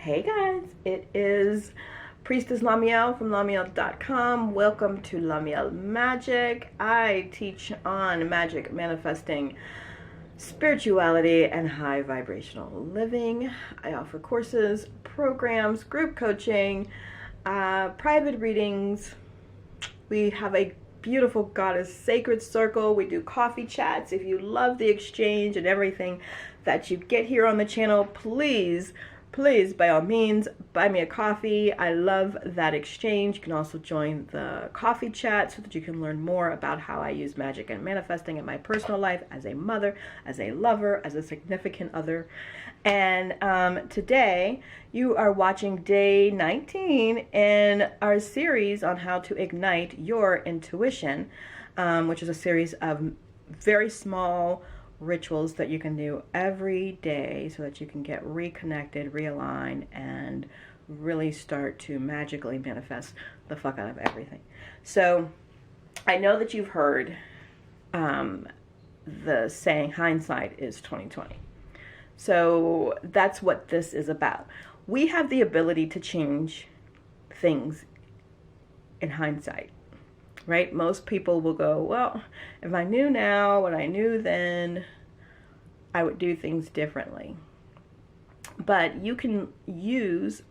Hey guys, it is Priestess LaMeel from LaMeel.com. Welcome to LaMeel Magic. I teach on magic, manifesting, spirituality, and high vibrational living. I offer courses, programs, group coaching, private readings. We have a beautiful goddess sacred circle. We do coffee chats. If you love the exchange and everything that you get here on the channel, please by all means buy me a coffee. I love that exchange. You can also join the coffee chat so that you can learn more about how I use magic and manifesting in my personal life as a mother, as a lover, as a significant other. And today you are watching day 19 in our series on how to ignite your intuition, which is a series of very small rituals that you can do every day so that you can get reconnected, realigned, and really start to magically manifest the fuck out of everything. So I know that you've heard the saying, hindsight is 2020. So that's what this is about. We have the ability to change things in hindsight, right? Most people will go, well, if I knew now what I knew then, I would do things differently. But you can use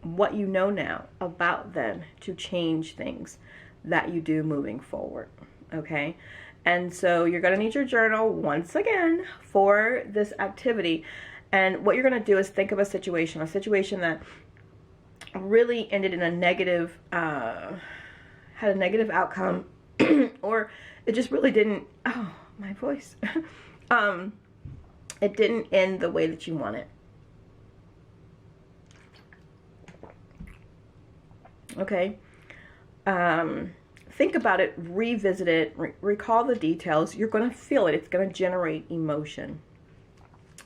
what you know now about then to change things that you do moving forward, okay? And so you're going to need your journal once again for this activity. And what you're going to do is think of a situation that really ended in a negative, had a negative outcome, or it just really didn't, oh, my voice. It didn't end the way that you want it. Okay. Think about it, revisit it, recall the details. You're going to feel it. It's going to generate emotion.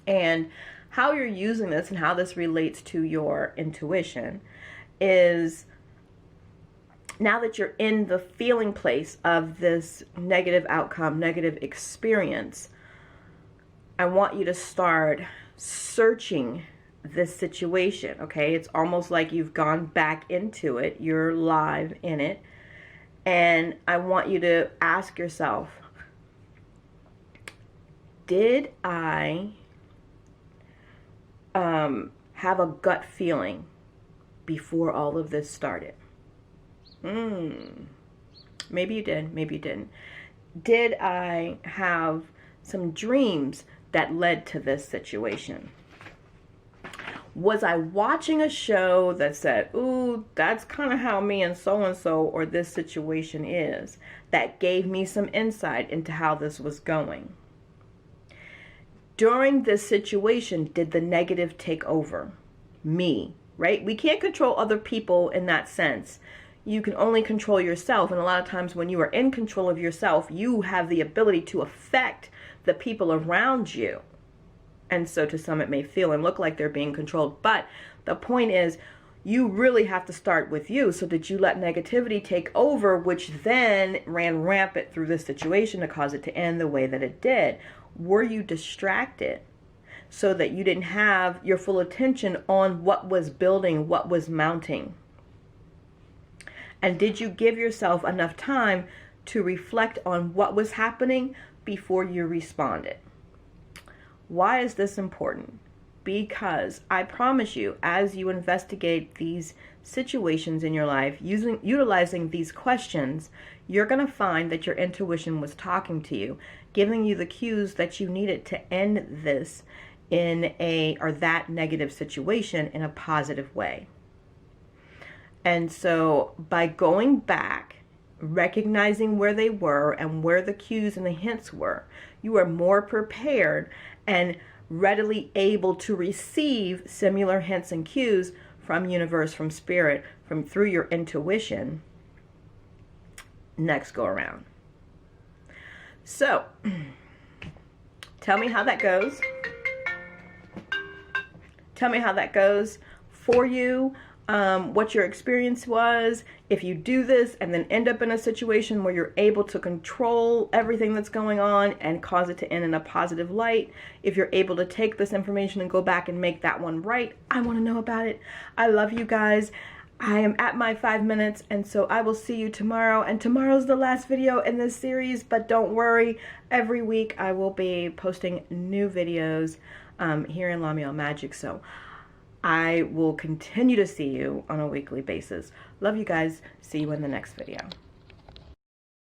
And how you're using this and how this relates to your intuition is, now that you're in the feeling place of this negative outcome, negative experience, I want you to start searching this situation, okay? It's almost like you've gone back into it. You're live in it. And I want you to ask yourself, did I have a gut feeling before all of this started? Maybe you did, maybe you didn't. Did I have some dreams that led to this situation? Was I watching a show that said, ooh, that's kind of how me and so or this situation is, that gave me some insight into how this was going? During this situation, did the negative take over me, right? We can't control other people in that sense. You can only control yourself. And a lot of times when you are in control of yourself, you have the ability to affect the people around you. And so to some it may feel and look like they're being controlled. But the point is, you really have to start with you. So did you let negativity take over, which then ran rampant through this situation to cause it to end the way that it did? Were you distracted so that you didn't have your full attention on what was building, what was mounting? And did you give yourself enough time to reflect on what was happening before you responded? Why is this important? Because I promise you, as you investigate these situations in your life, utilizing these questions, you're going to find that your intuition was talking to you, giving you the cues that you needed to end this that negative situation in a positive way. And so by going back, recognizing where they were and where the cues and the hints were, you are more prepared and readily able to receive similar hints and cues from universe, from spirit, through your intuition next go around. So tell me how that goes. Tell me how that goes for you. what your experience was. If you do this and then end up in a situation where you're able to control everything that's going on and cause it to end in a positive light, if you're able to take this information and go back and make that one right, I want to know about it. I love you guys. I am at my 5 minutes, and so I will see you tomorrow. And tomorrow's the last video in this series, but don't worry. Every week I will be posting new videos here in LaMeel Magic. So I will continue to see you on a weekly basis. Love you guys. See you in the next video.